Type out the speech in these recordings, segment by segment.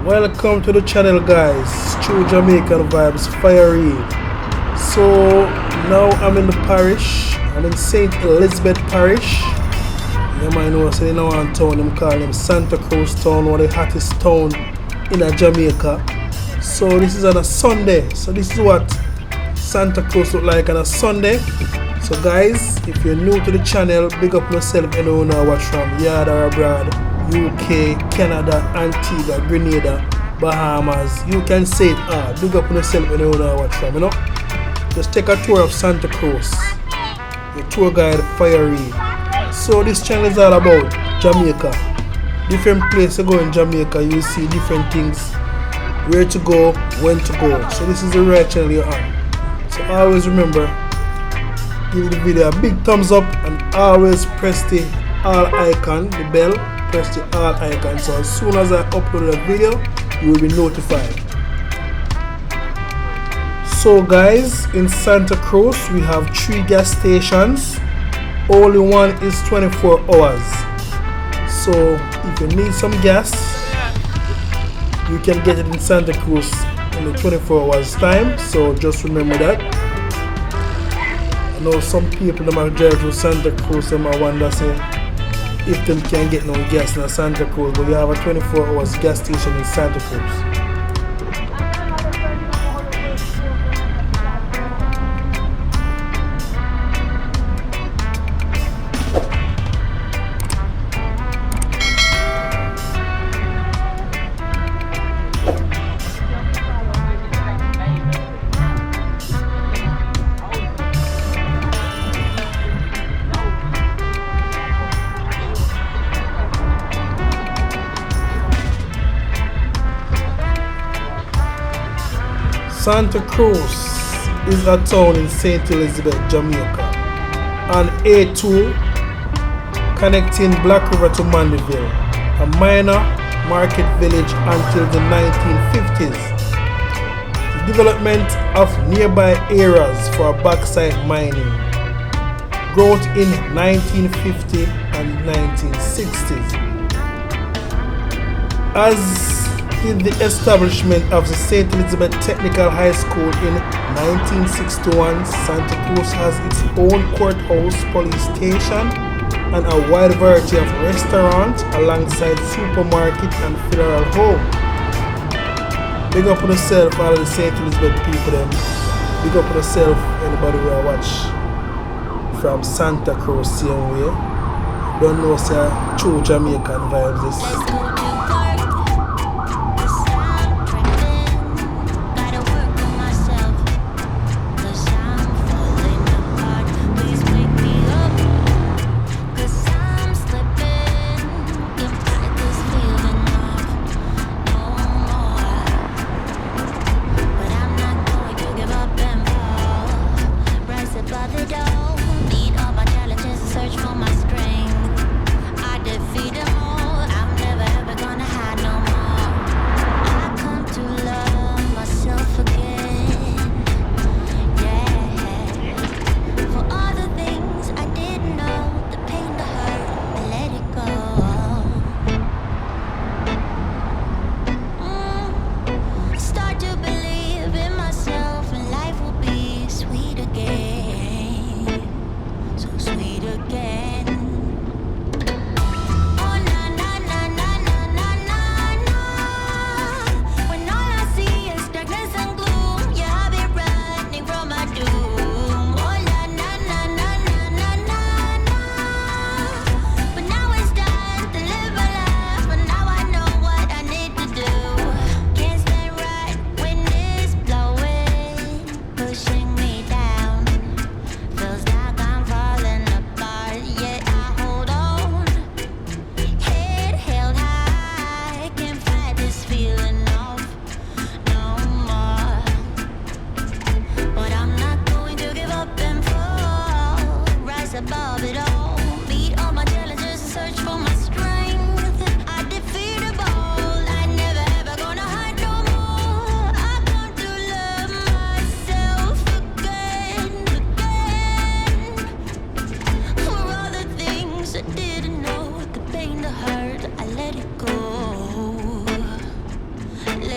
Welcome to the channel, guys. True Jamaican Vibes, Fire Reid. So now I'm in the parish. I'm in St. Elizabeth Parish. You might know, so in our town, them call them Santa Cruz town, one of the hottest town in Jamaica. So this is on a Sunday. So this is what Santa Cruz look like on a Sunday. So guys, if you're new to the channel, big up yourself and you know watch from yard or abroad, UK, Canada, Antigua, Grenada, Bahamas. You can say it hard. Big up yourself and you know watch from, you know. Just take a tour of Santa Cruz. Your tour guide Fire Reid. So this channel is all about Jamaica. Different places you go in Jamaica, you see different things. Where to go, when to go. So this is the right channel you're on. So always remember, give the video a big thumbs up and always press the all icon, the bell, press the all icon. So as soon as I upload a video, you will be notified. So guys, in Santa Cruz we have 3 gas stations. Only one is 24 hours. So if you need some gas, you can get it in Santa Cruz in the 24 hours time. So just remember that. I know some people that might drive to Santa Cruz, they might wonder say if them can get no gas in Santa Cruz, but you have a 24 hours gas station in Santa Cruz. Santa Cruz is a town in St. Elizabeth, Jamaica, on A2 connecting Black River to Mandeville, a minor market village until the 1950s. The development of nearby areas for bauxite mining, growth in 1950 and 1960s. As did the establishment of the St. Elizabeth Technical High School in 1961, Santa Cruz has its own courthouse, police station, and a wide variety of restaurants alongside supermarket and funeral home. Big up on yourself, all of the St. Elizabeth people them. Big up on yourself, anybody who watch from Santa Cruz same way. Don't know say True Jamaican Vibes this.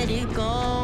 let it go.